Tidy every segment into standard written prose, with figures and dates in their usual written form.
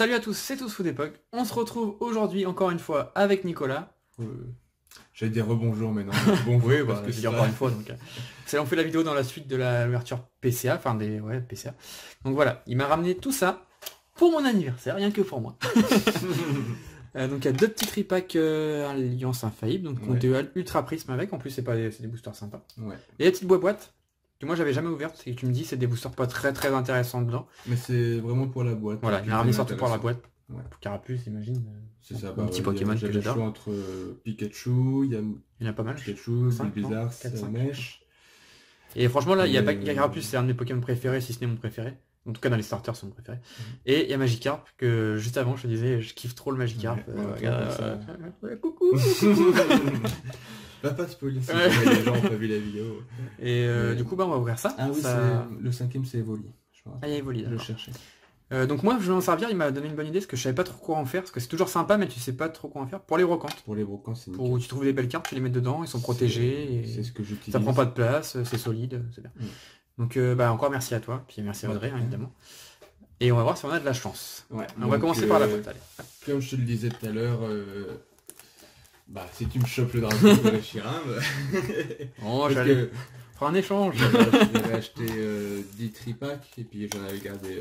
Salut à tous, c'est Tous Fous d'époque. On se retrouve aujourd'hui encore une fois avec Nicolas. J'allais dire rebonjour mais non. Bonjour, Oui, parce bah, que je dis encore une fois. Donc, on fait la vidéo dans la suite de l'ouverture PCA, enfin des PCA. Donc voilà, il m'a ramené tout ça pour mon anniversaire, rien que pour moi. Donc il y a deux petits tripacks Alliance Infaillible, donc on était ultra prisme avec. En plus c'est des boosters sympas. Ouais. Et la petite boîte que moi j'avais jamais ouverte et que tu me dis c'est des boosters pas très intéressants dedans. Mais c'est vraiment pour la boîte. Voilà, il m'a ramené surtout pour la boîte. Ouais. Pour Carapuce, j'imagine. C'est ça, Un petit Pokémon que j'adore. le choix entre Pikachu, il y en a pas mal. Pikachu, Bizarre, Mèche. Et franchement là, il y a Carapuce, c'est un de mes Pokémon préférés, si ce n'est mon préféré. En tout cas dans les starters c'est mon préféré. Et il y a Magikarp que juste avant je te disais je kiffe trop le Magikarp. Coucou. Va pas spoiler si les gens ont pas vu la vidéo. Et du coup bah on va ouvrir ça. Ah oui, le cinquième c'est Evoli. Ah il y a Evoli. Je le cherchais. Donc moi je vais m'en servir, il m'a donné une bonne idée parce que je savais pas trop quoi en faire, parce que c'est toujours sympa mais tu sais pas trop quoi en faire. Pour les brocantes. Pour les brocantes c'est nickel. Où tu trouves des belles cartes, tu les mets dedans, ils sont protégés. C'est ce que j'utilise. Ça prend pas de place, c'est solide, c'est bien. Donc encore merci à toi, puis merci à Audrey évidemment. Et on va voir si on a de la chance. Ouais, on va commencer par la boîte, allez. Comme je te le disais tout à l'heure, si tu me chopes le dragon de la Chiram, oh, j'allais faire un échange. J'avais acheté 10 tripacks et puis j'en avais gardé...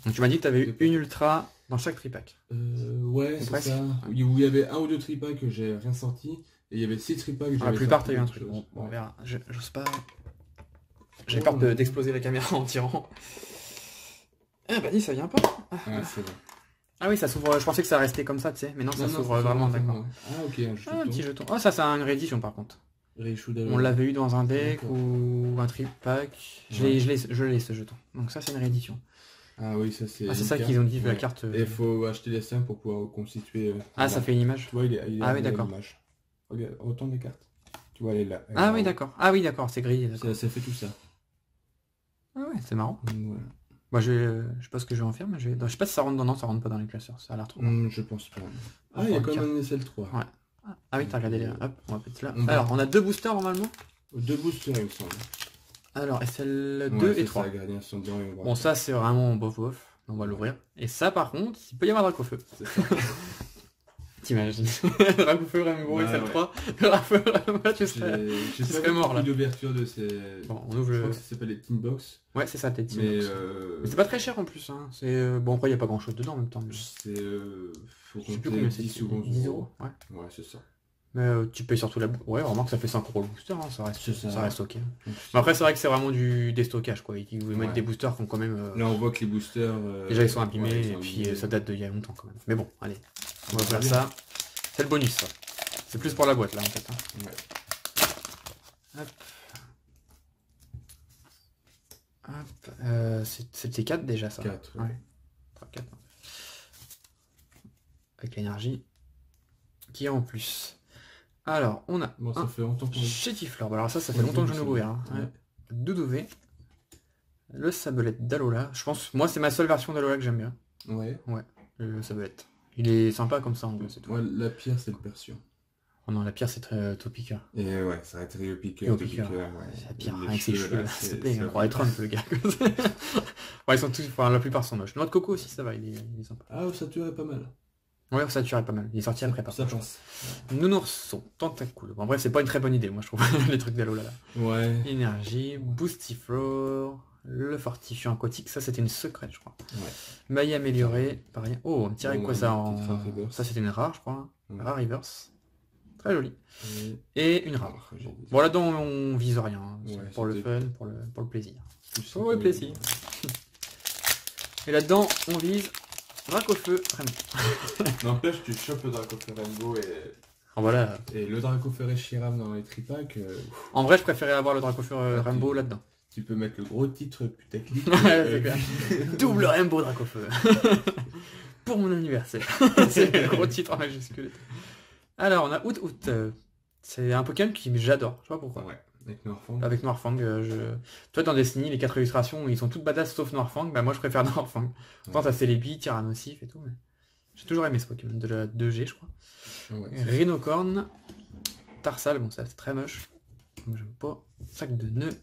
Donc tu m'as dit que tu avais eu une ultra dans chaque tripack. Ouais, c'est ça. Où il y avait un ou deux tripacks que j'ai rien sorti, et il y avait 6 tripacks que j'avais la plupart t'as eu un truc. Bon, on verra. J'ose pas... J'ai peur d'exploser la caméra en tirant. Ah bah dis, ça vient pas. Ah, c'est bon. Ah oui, ça s'ouvre, je pensais que ça restait comme ça, tu sais, mais non, ça s'ouvre vraiment, d'accord. Ah ok, un petit jeton. Ah ça c'est une réédition par contre. On On l'avait eu dans un deck ou un tripack. Je l'ai ce jeton. Donc ça c'est une réédition. Ah oui, ça c'est... c'est ça qu'ils ont dit de la carte. Et il faut acheter les 5 pour pouvoir constituer... ça fait une image. Tu vois, il est ah oui, d'accord. Regarde, retourne les cartes. Tu vois, elle est là. Ah oui, d'accord. Ah oui, d'accord, c'est gris. Ça fait tout ça. Ah ouais, c'est marrant. Voilà. Bah, je sais pas ce que je vais en faire, mais je sais pas si ça rentre dedans. Non, ça rentre pas dans les classeurs, ça a l'air trop bon. Je pense pas. Ah, il y a quand même un SL3. Ouais. Ah oui, t'as regardé les... Hop, on va mettre là. Alors, on a deux boosters normalement. Deux boosters, il me semble. Alors, SL2 et 3. Bon, ça c'est vraiment bof. On va l'ouvrir. Et ça, par contre, il peut y avoir Dracofeu. T'imagines. Dracofeu, Rainbow, SL3. Dracofeu, tu serais mort là. L'ouverture de ces... Bon, on ouvre je crois que ça s'appelle les Tin Box. Ouais, c'est ça, Tin Box. Mais c'est pas très cher en plus. Hein. Bon, après, il n'y a pas grand chose dedans en même temps. C'est... Faut compter 10 ou 11 euros. Ouais, c'est ça. Mais tu payes surtout la... Ouais, vraiment que ça fait 5 euros le booster, hein, ça reste ok. Mais après, c'est vrai que c'est vraiment du déstockage, quoi. Ils vous mettent des boosters qui ont quand même... Là, on voit que les boosters... déjà, ils sont abîmés, et puis ça date d'il y a longtemps, quand même. Mais bon, allez, on va faire ça. C'est le bonus, ça. C'est plus pour la boîte, là, en fait. Hein. Hop. C'était 4 déjà, ça. 4. Ouais. 4. Avec l'énergie qui est en plus. Alors, on a ça fait longtemps qu'on... Chétifleur. Alors ça fait longtemps que je ne l'ai ouvert. Hein. Doudouvé. Le Sablette d'Alola. Je pense, moi, c'est ma seule version d'Alola que j'aime bien. Ouais, le Sablette. Il est sympa comme ça, en gros, c'est tout. Ouais, la pierre, c'est le Persian. Oh non, la pierre, c'est très Topica. Et ouais, ça va être le piqueur. C'est la pierre, avec ses cheveux, s'il te plaît, il croit être Trump, le gars. Ouais, ils sont tous, enfin, la plupart sont moches. Noix de coco aussi, ça va, il est sympa. Ah, ça tuerait pas mal. Ouais, ça tuerait pas mal. Il est sorti après, par contre. Ça passe. Nounourson, tentacule. Bon, bref, c'est pas une très bonne idée, moi, je trouve, les trucs d'Alola, là. Ouais. Énergie, Boostiflore, le fortifiant aquatique, ça, c'était une secrète, je crois. Ouais. Maille améliorée, pareil. Oh, on dirait quoi, ça, ça, c'était une rare, je crois. Rare reverse. Très joli. Et une rare. Bon, là-dedans, on vise rien. Pour le fun, pour le plaisir. Pour le plaisir. Et là-dedans, on vise Dracofeu Rainbow. N'empêche, tu chopes le Dracofeu Rainbow et... voilà. Et le Dracofeu Reshiram dans les tripacks... En vrai, je préférais avoir le Dracofeu Rainbow là-dedans. Tu peux mettre le gros titre putaclic. Double Rainbow Dracofeu. Pour mon anniversaire. C'est le gros titre en majuscule. Alors, on a Out. C'est un Pokémon que j'adore. Je sais pas pourquoi. Ouais, avec Noirfang. Avec Noirfang. Toi, dans Destiny, les 4 illustrations, ils sont toutes badass sauf Noirfang. Bah, moi, je préfère Noirfang. Pourtant, t'as Celebi, Tyrannosif et tout. Mais... j'ai toujours aimé ce Pokémon de la 2G, je crois. Rhinocorn. Tarsal, bon, ça c'est très moche. J'aime pas. Sac de nœuds.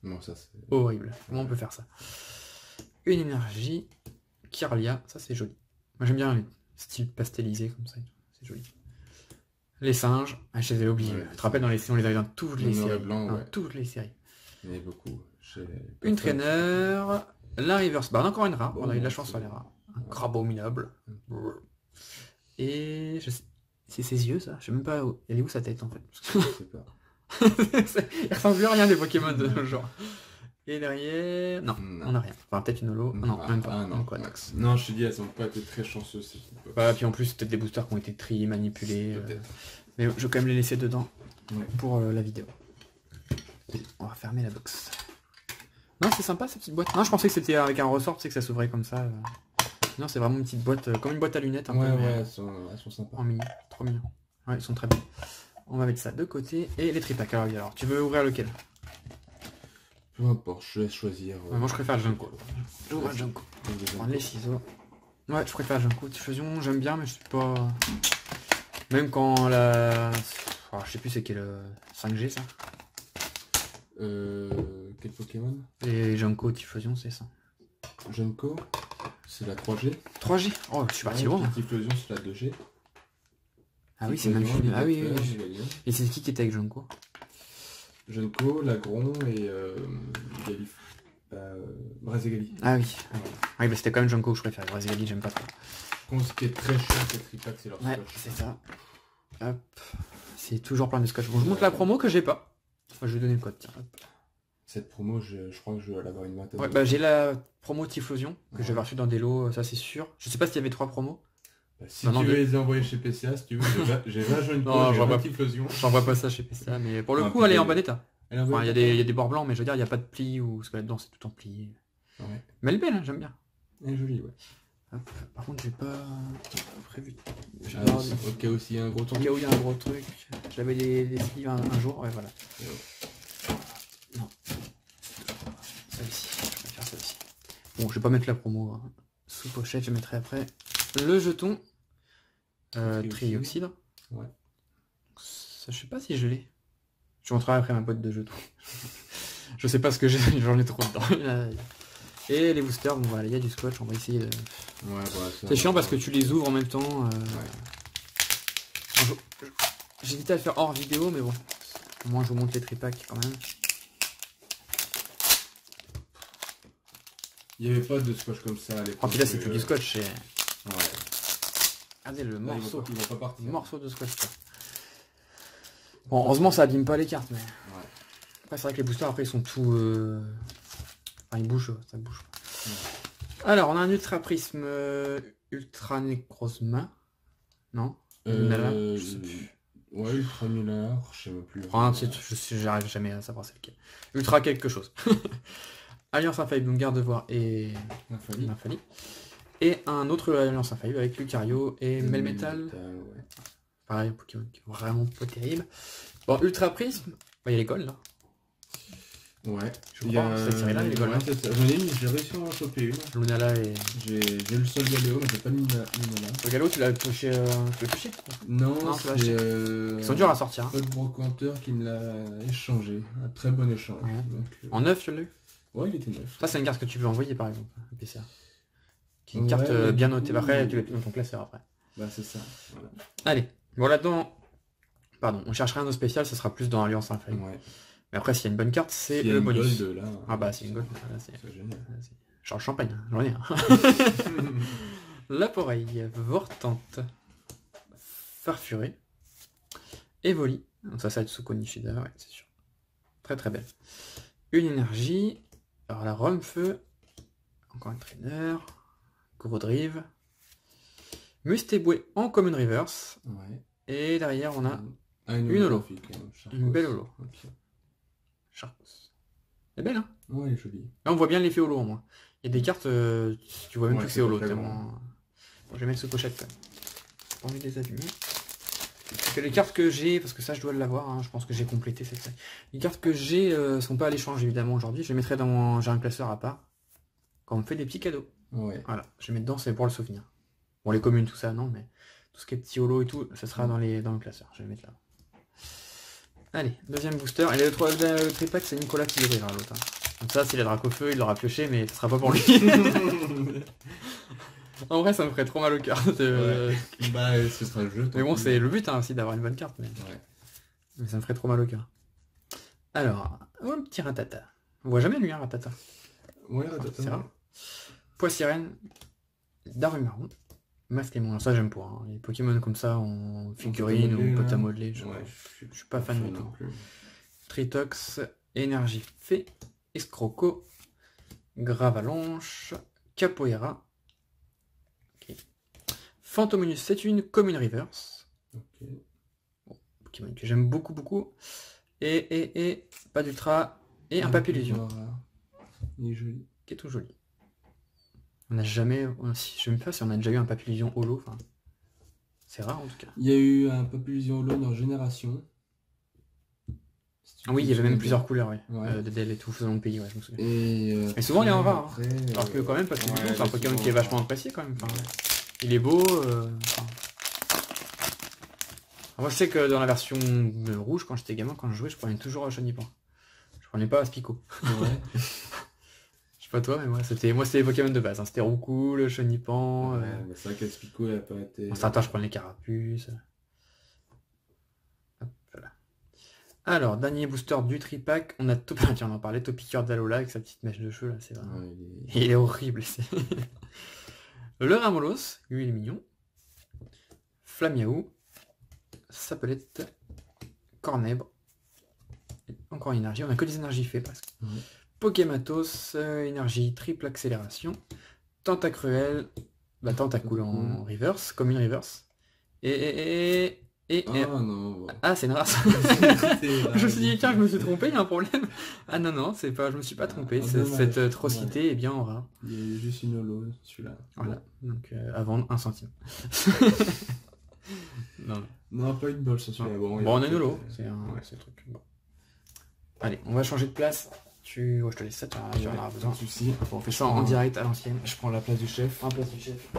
Non, ça c'est... horrible. Comment on peut faire ça? Une énergie. Kirlia, ça c'est joli. Moi j'aime bien les styles pastelisés comme ça, c'est joli. Les singes, ah, je les avais oubliés. Ouais, tu te rappelles, on les avait dans toutes les séries. Blanc, dans ouais. toutes les séries. Il y en avait beaucoup. Une traîneur, la reverse bard, encore une rare, Bon, on a eu de la chance sur les rares. Un crabe minable. Et je sais... c'est ses yeux ça, je sais même pas où... Elle est où sa tête en fait. Je sais pas. Il ressemble plus à rien des Pokémon de ce genre. Et derrière... Non, on n'a rien. Enfin peut-être une holo. Non, même pas. Non, quoi, non, je te dis, elles ont pas été très chanceuses cette époque. Bah, puis en plus, peut-être des boosters qui ont été triés, manipulés. Mais je vais quand même les laisser dedans pour la vidéo. On va fermer la box. Non, c'est sympa cette petite boîte. Non, je pensais que c'était avec un ressort, tu sais que ça s'ouvrait comme ça. Non, c'est vraiment une petite boîte, comme une boîte à lunettes. Un peu, elles sont sympas. En mini, trop mignon. Ouais, ils sont très bien. On va mettre ça de côté. Et les tripacks. Alors, tu veux ouvrir lequel? Peu importe, je laisse choisir. Moi, je préfère le Junko. J'ouvre le Junko. Prendre les ciseaux. Ouais, je préfère le Junko. Diffusion, j'aime bien, mais je suis pas... Même quand la... Oh, je sais plus c'est quel 5G, ça. Quel Pokémon? Les Junko Diffusion, c'est ça. Junko, c'est la 3G. 3G. Oh, je suis parti loin. Diffusion, c'est la 2G. Ah oui, c'est même fini. Ah oui, oui. Et c'est qui était avec Junko? Junko, Lagron et Galif. Brazegali. Ah oui. Oui, bah c'était quand même Junko que je préfère. Brazegali, j'aime pas trop. Ce qui est très cher, c'est Tripack, c'est leur ouais, scotch. c'est ça. Hop. C'est toujours plein de scotch. Bon, je montre la promo que j'ai pas. Enfin, je vais donner le code, tiens. Hop. Cette promo, je crois que je vais l'avoir une matin. Ouais, bah j'ai la promo Typhlosion que j'avais reçue dans des lots, ça c'est sûr. Je sais pas s'il y avait 3 promos. Bah, si tu veux les envoyer chez PCA, si tu veux, j'ai 20 jeunes non, j'ai 20 Typhlosion. J'envoie pas ça chez PCA, mais pour le coup, elle est en bon état. Enfin, il y a des bords blancs, mais je veux dire, il n'y a pas de plis ou parce que là-dedans c'est tout en pli. Ouais. Mais elle est belle, hein, j'aime bien. Elle est jolie, ouais. Hop. Par contre, j'ai pas prévu. Au cas où il y a un gros truc. Au cas où il y a un gros truc. J'avais des sleeves un jour, ouais, voilà. Non. Celle-ci, je vais faire celle-ci. Bon, je vais pas mettre la promo hein. Sous pochette, je mettrai après le jeton trioxyde. Ouais. Ça, je sais pas si je l'ai. Je montrerai après ma boîte de jetons. Je sais pas ce que j'ai, j'en ai trop dedans. Et les boosters, bon voilà, il y a du scotch, on va essayer de... Ouais, voilà, c'est chiant parce que tu les ouvres en même temps. J'hésitais à le faire hors vidéo, mais bon. Au moins je vous montre les tripacks quand même. Il n'y avait pas de scotch comme ça à l'époque. Oh, puis là c'est plus du scotch, c'est... Ouais. Regardez le morceau. Ils vont pas partir. Morceau de scotch. Quoi. Bon, heureusement ça abîme pas les cartes, mais... Ouais. Après c'est vrai que les boosters après ils sont tout... Enfin ils bougent, ça bouge. Ouais. Alors on a un ultra prisme ultra nécrosma. Non Lunala, je sais plus. Ouais, ultra Lunala, je sais même plus. J'arrive jamais à savoir c'est lequel. Ultra quelque chose. Alliance Infaillible, Gardevoir et Nymphalie. Et un autre Alliance Infaillible avec Lucario et Melmetal. Ouais. Pareil, un Pokémon qui est vraiment pas terrible. Bon, Ultra Prisme, bah, il y a l'école là. Ouais. Je crois, cette série-là, il est ouais, j'en ai une, j'ai réussi à en choper une. Lunala et... J'ai le sol Galéo, mais j'ai pas mis Lunala. Le Gallo, tu l'as touché, Non, c'est... Ils sont durs à sortir. Hein. Le brocanteur qui me l'a échangé. Un très bon échange. Ouais. Donc, en neuf, tu l'as eu? Ouais, il était neuf. Ça, c'est une carte que tu peux envoyer par exemple, à PCA. Qui est une carte bien notée. Après, tu l'as dans ton classeur après. Bah, c'est ça. Voilà. Allez, bon là-dedans... Pardon, on cherchera un autre spécial, ça sera plus dans Alliance Infaillible. Ouais. Mais après, s'il y a une bonne carte, c'est le bonus. Gold, là, ah bah, c'est une gold. C'est génial. Genre le champagne, j'en ai. Laporeille, Vortante, Farfuré, Evoli. Donc ça va être sous Conifida, ouais, c'est sûr. Très très belle. Une énergie. Alors la Romfeu. Encore un traîneur. Gros Drive. Mustéboué en Common Reverse. Ouais. Et derrière, on a une holo. Une belle holo. Okay. Charcos. Elle est belle, hein? Ouais, elle est jolie. Là, on voit bien l'effet holo en moins. Il y a des cartes, tu vois même plus que c'est holo. Tellement... Bon, je vais mettre ce pochette quand même. J'ai pas envie de les allumer. Parce que les cartes que j'ai, parce que ça je dois l'avoir, hein, je pense que j'ai complété cette série. Les cartes que j'ai sont pas à l'échange évidemment aujourd'hui. Je les mettrai dans mon... J'ai un classeur à part. Quand on me fait des petits cadeaux. Ouais. Voilà, je les mets dedans, c'est pour le souvenir. Bon, les communes, tout ça, non, mais tout ce qui est petit holo et tout, ça sera dans le classeur. Je vais le mettre là. Allez, deuxième booster. Et le tripack, c'est Nicolas qui l'ouvrira l'autre. Hein. Donc ça, c'est les Dracofeu, il l'aura pioché, mais ce sera pas pour lui. En vrai, ça me ferait trop mal au cœur. Bah, ce sera le jeu. Mais bon, c'est le but hein, aussi d'avoir une bonne carte. Mais... Ouais. mais ça me ferait trop mal au cœur. Alors, un petit ratata. On voit jamais lui, un ratata. Ouais, C'est rare. Poissirène, Darumarion, Masquemon. Alors ça, j'aime pas. Hein. Les Pokémon comme ça, en figurine ou pote à modeler, je suis pas fan du tout. Tritox, Énergie Fée, Escroco, Gravalonche, Capoeira. Okay. Phantomonus, c'est une commune reverse. Okay. Bon, Pokémon que j'aime beaucoup. Et pas d'ultra. Et un Papillusion. Il est joli. Qui est tout joli. On n'a jamais... je sais même pas si on a déjà eu un Papillusion holo. Enfin, c'est rare en tout cas. Il y a eu un Papillusion holo dans Génération. Oui, il y avait même plusieurs couleurs, oui. De DL et tout, selon le pays, ouais, je me souviens. Et souvent, il est en rare. Hein. Alors que quand même, Papillusion, c'est un Pokémon qui est vachement apprécié quand même. Enfin, il est beau. Moi, je sais que dans la version rouge, quand j'étais gamin, quand je jouais, je prenais toujours Chenipan. Je prenais pas Spico. Ouais. Je sais pas toi, mais moi, c'était les Pokémon de base. Hein. C'était Roucoule, Chenipan. Mais c'est vrai que Spico, il a pas été... En starter, je prenais les Carapuces. Alors, dernier booster du tripack, on a tiens, on en parlait, Topiqueur d'Alola avec sa petite mèche de cheveux là, c'est vrai. Il est horrible. Le Ramolos, lui il est mignon. Flamiaou, Sapelette, Cornèbre, encore une énergie, on a que des énergies fées presque. Pokématos, énergie triple accélération, Tentacruel, Tentacool en reverse, comme une reverse. non. Ah, c'est une race. Je me suis dit, tiens, je me suis trompé, il y a un problème. Ah non, c'est pas, je me suis pas trompé. Cette atrocité est bien en rare. Il y a juste une holo, celui-là. Voilà, donc à vendre 1 centime. non, pas une bolle, ça celui-là. Bon, on a une holo, c'est le truc. Bon. Allez, on va changer de place. Je te laisse ça, tu en auras besoin. Pas de soucis. On fait ça en direct à l'ancienne. Je prends la place du chef. En place du chef.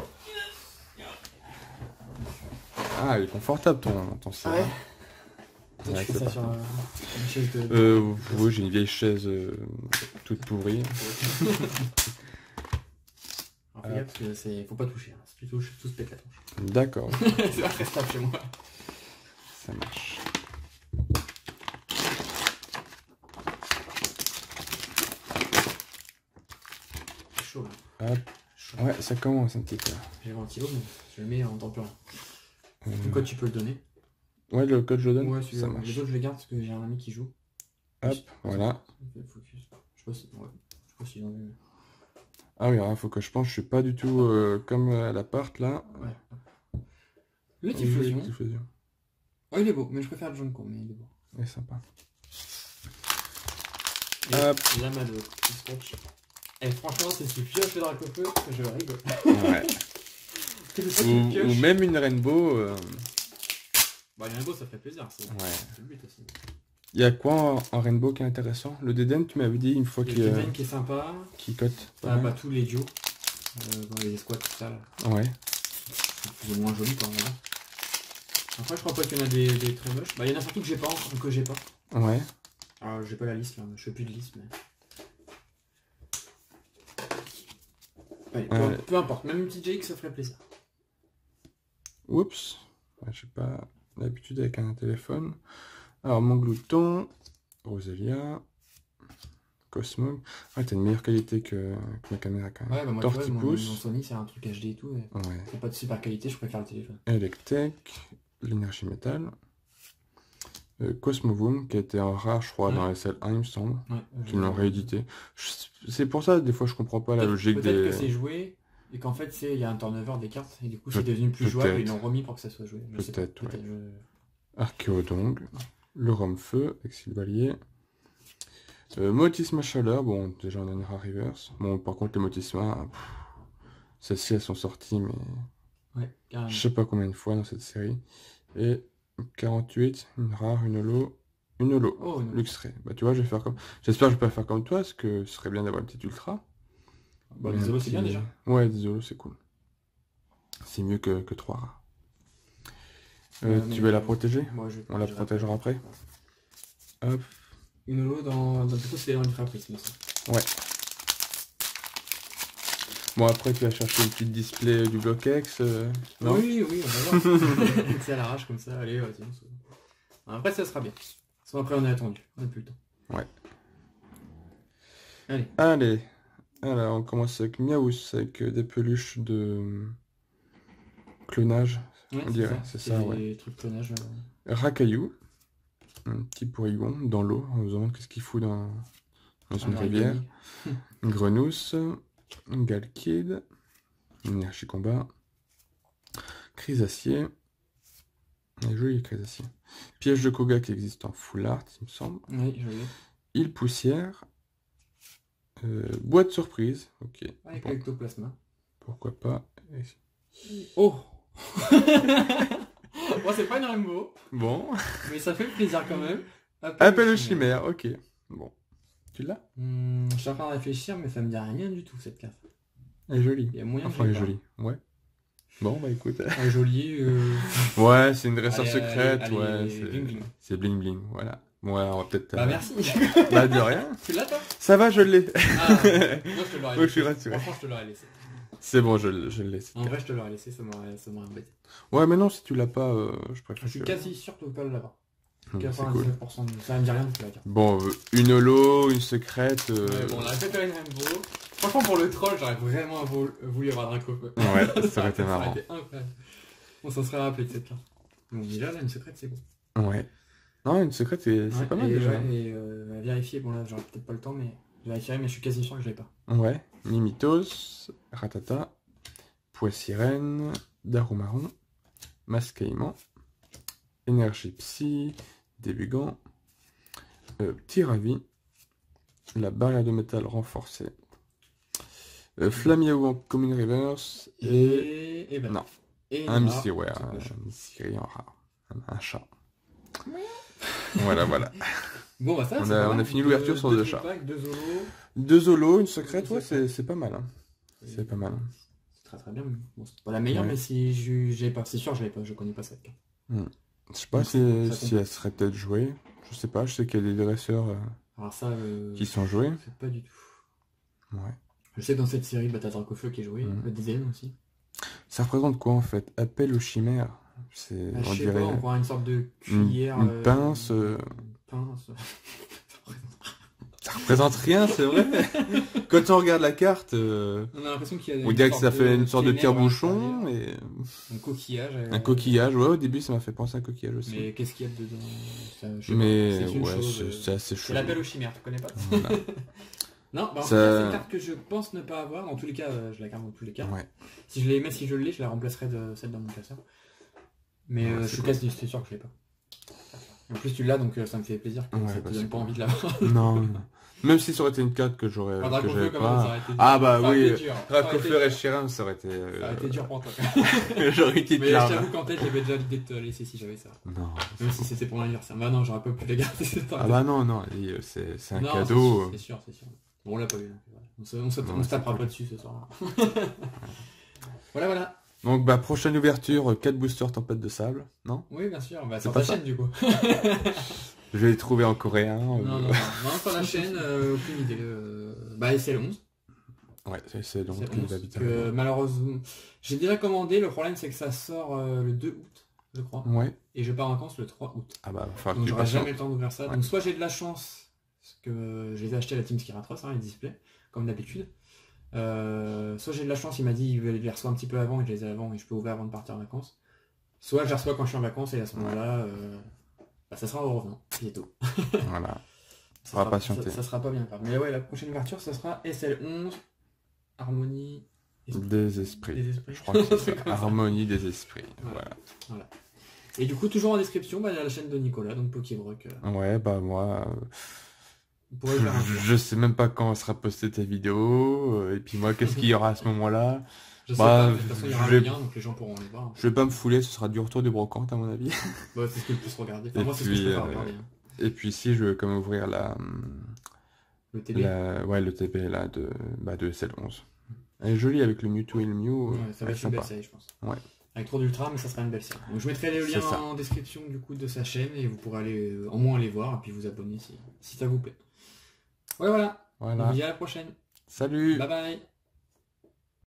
Ah, il est confortable ton siège. Tu fais ça sur une chaise oui, j'ai une vieille chaise toute pourrie. Alors, fais gaffe, parce que faut pas toucher. Hein. Si tu touches, tout se pète la tronche. D'accord. C'est pas très stable chez moi. Ça marche. C'est chaud là. Hop. Ouais, ça commence un petit peu. J'ai un ventilo, mais je le mets en temps plus rien. Le code, tu peux le donner. Ouais, le code, je le donne. Ouais, ça marche. Les autres, je les garde parce que j'ai un ami qui joue. Hop, voilà. Focus. Je sais pas s'ils ont vu. Ah oui, il faut que je pense, je suis pas du tout comme à l'appart là. Ouais. Le Typhlosion. Ouais, il est beau, mais je préfère le jaune court, mais il est beau. Ouais, sympa. Hop. Lama de scotch. Et franchement, c'est ce pioche dans la cope que je rigole. Ouais. ou même une rainbow. Bah, une rainbow, ça fait plaisir. C'est le but aussi. Il y a quoi en rainbow qui est intéressant? Le Déden, tu m'avais dit une fois qu'il... Le Déden qui est sympa. Qui cote. Tous les duos. Dans les squats, tout ça. Là. Ouais. C'est plus ou moins joli quand même. Après, je crois pas qu'il y en a des très moches. Bah, il y en a surtout que j'ai pas encore, que j'ai pas. Ouais. Alors, j'ai pas la liste là, je fais plus de liste, mais. Allez, peu importe, même une petite GX, ça ferait plaisir. Oups. J'ai pas l'habitude avec un téléphone. Alors, mon glouton, Roselia, Cosmo. Ouais, t'as une meilleure qualité que ma caméra quand même. Ouais, bah moi, mon Sony, c'est un truc HD et tout. Ouais. C'est pas de super qualité, je préfère le téléphone. Electek, l'énergie métal. Cosmovoom, qui a été en rare, je crois, dans SL1, il me semble. Qu'ils l'ont réédité. C'est pour ça, des fois, je comprends pas la logique des... Peut-être que c'est joué, et qu'en fait, il y a un turnover des cartes, et du coup, c'est devenu plus jouable, et ils l'ont remis pour que ça soit joué. Peut-être, ouais. Archéodong, le Rome-Feu, Exilvalier. Motisma Chaleur, bon, déjà on a une rare reverse. Bon, par contre, les Motisma, celles-ci, elles sont sorties, mais... Ouais, je sais pas combien de fois dans cette série. Et 48, une rare, une holo, Luxray. Bah tu vois, je vais faire comme... J'espère que je peux faire comme toi, parce que ce serait bien d'avoir une petite ultra. Bah des holos c'est bien déjà. Ouais, des holos c'est cool. C'est mieux que 3 rares. Tu veux la protéger? On la protégera après. Hop. Une holo du coup c'est dans l'ultra prisme. Ouais. Bon, après, tu vas chercher le petit display du BlockX, non? Oui, on va voir. C'est à l'arrache comme ça, allez, vas-y. Après, ça sera bien. Soit après, on est attendu, on n'a plus le temps. Ouais. Allez. Allez. Alors, on commence avec Miaous, avec des peluches de clonage, Ouais, on dirait. C'est ça, ouais. Des trucs clonage. Racaillou, un petit porygon dans l'eau. On se demande qu'est-ce qu'il fout dans une rivière. Grenousse, Galkid, Énergie Combat, Chrysacier. Joli Chrysacier. Piège de Koga qui existe en full art, il me semble. Oui, je l'ai. Île Poussière. Boîte surprise. Ok. Avec Bon, l'ectoplasma. pourquoi pas. Oh. Bon, c'est pas une rainbow, Bon. mais ça fait plaisir quand même. Appel au chimère, ok. Bon. Tu l'as? Je suis en train de réfléchir, mais ça me dit rien du tout cette carte. Elle est jolie. Il y a moyen Enfin, que elle je est jolie. Ouais. Bon, bah écoute. Ah, jolie. Ouais, c'est une dresseur Allez, secrète. allez, Ouais, bling bling. c'est bling bling. Voilà. Ouais, on va peut-être. Bah merci. Bah de rien. Tu l'as toi? Ça va, je l'ai. Ah, moi je te l'aurais Moi, je suis laissé. rassuré. Franchement, je te l'aurais laissé. C'est bon, je l'ai. En vrai, je te l'aurais laissé, ça m'aurait embêté. Ouais, mais non, si tu l'as pas, je préfère. Je suis quasi sûr que tu peux pas l'avoir. C'est 99%, cool. ça me dit rien de la carte. Bon, une holo, une secrète. Ouais, bon, on aurait fait une rainbow. Franchement, pour le troll, j'aurais vraiment voulu avoir Draco. Quoi. Ouais, ça aurait été marrant. Ça aurait été incroyable. On s'en serait rappelé de cette carte. Bon, déjà, là, une secrète, c'est bon. Ouais. Non, une secrète, c'est pas mal déjà. Ouais, et à vérifier, bon là, j'aurais peut-être pas le temps, mais je vérifierai, mais je suis quasi sûr que je l'ai pas. Ouais. Mimitos, Ratata, Poissirène, Darumaron, Mascaïman, Énergie Psy, Débugant, Petit Ravi, la barrière de métal renforcée, Flamiaou en Common Reverse, Et ben, non, et un Nira, Mystique, ouais, c'est un Mystique en rare, un chat. Voilà. Bon, bah ça, On a fini l'ouverture sur 2 chats. 2 zolos. 2 zolos, une secrète, ouais, c'est pas mal. Hein. C'est pas mal. C'est très bien. Bon, c'est pas la meilleure, Ouais. mais si j'ai pas, c'est sûr, je connais pas cette carte. Je sais pas si elle serait peut-être jouée. Je sais pas, je sais qu'il y a des dresseurs Alors ça, qui sont joués. je sais pas du tout. Ouais. Je sais que dans cette série, bah, t'as Dracofeu qui est joué, le DZN aussi. Ça représente quoi en fait? Appel aux chimères. C'est, Bah, on je sais dirait pas, on voit une sorte de cuillère. une pince. Une pince. Ça représente rien, c'est vrai. Quand on regarde la carte, On a l'impression qu'il y a on dirait que ça fait une sorte de ténèbres à tire-bouchon l'intérieur. et Un coquillage. un coquillage. Ouais, au début ça m'a fait penser à un coquillage aussi. Mais qu'est-ce qu'il y a dedans ça, je sais pas. Mais C'est une ouais, chose, c'est assez chaud. c'est l'appel aux chimères, tu connais pas? Voilà. Non, bah en Ça- fait, c'est une carte que je pense ne pas avoir. Dans tous les cas, je la garde dans tous les cas. Ouais. Si je l'ai, je la remplacerai de celle dans mon classeur. Mais Ouais, je c'est suis cool. quasi sûr que je l'ai pas. En plus, tu l'as, donc ça me fait plaisir que Ouais, ça bah, te donne c'est pas cool. envie de l'avoir. Non. Même si ça aurait été une carte que j'aurais Enfin, que Dracofeu, j'avais quand même, ça pas. aurait été dur. Ah bah Ça aurait oui, été dur. Ça aurait été Dracofeu dur. et Shiram, ça aurait été. Ça aurait été dur pour toi. J'aurais été Mais je larme. t'avoue qu'en tête, j'avais déjà l'idée de te laisser si j'avais ça. Non. Même si c'était pour l'anniversaire. Bah non, j'aurais pas pu les garder. Ah bah non, c'est un Non, cadeau. C'est sûr. Bon, on l'a pas eu. Donc, voilà. On Non, se tapera c'est pas dessus ce soir. Voilà. Donc bah prochaine ouverture, 4 boosters tempête de sable, non? Oui, bien sûr. Bah, C'est sur pas ta ça chaîne, du coup. Je vais les trouver en coréen. Non, sur la chaîne, aucune idée. Bah, SL11. Ouais, c'est donc C'est qui 11, va vite que, arriver. malheureusement, j'ai déjà commandé. Le problème, c'est que ça sort le 2 août, je crois. Ouais. Et je pars en vacances le 3 août. Ah bah, enfin, Donc tu j'aurai passes. jamais le temps d'ouvrir ça. Ouais. Donc soit j'ai de la chance, parce que je les ai achetés à la Team Skiratros, les displays, comme d'habitude. Soit j'ai de la chance, il m'a dit il les reçoit un petit peu avant, et je les ai avant, et je peux ouvrir avant de partir en vacances. Soit je les reçois quand je suis en vacances, et à ce moment-là, bah, ça sera au revenant, c'est tout. Voilà. Ça On va sera- patienter. ça sera pas bien grave. Mais ouais, la prochaine ouverture, ça sera SL11, Harmonie... Des esprits. Des esprits. Je crois que c'est C'est ça. comme ça. Harmonie des esprits. Voilà. Voilà. Et du coup, toujours en description, bah, il y a la chaîne de Nicolas, donc Pokébrock. Ouais, bah moi, Vous pourrez faire un tour. je sais même pas quand sera postée ta vidéo. Et puis moi, qu'est-ce qu'il y aura à ce moment-là? Je sais Bah, pas, de toute façon, il y aura je le vais- lien, donc les gens pourront les voir. Je vais pas me fouler, ce sera du retour des brocantes à mon avis. Bah, c'est ce que le plus regarder. Enfin, Et moi, c'est ce que je puis, préfère regarder. Hein. Et puis si je veux quand même ouvrir Le TB. ouais, le TP là de SL11. Elle est jolie avec le Mewtwo et le Mew. Ouais, ça va elle est être une belle sympa. série, je pense. Ouais. Avec trop d'ultra, mais ça sera une belle série. Donc je mettrai les C'est liens ça. en description du coup de sa chaîne et vous pourrez aller au moins les voir et puis vous abonner si ça vous plaît. Ouais, voilà. On Voilà. vous dit à la prochaine. Salut. Bye bye.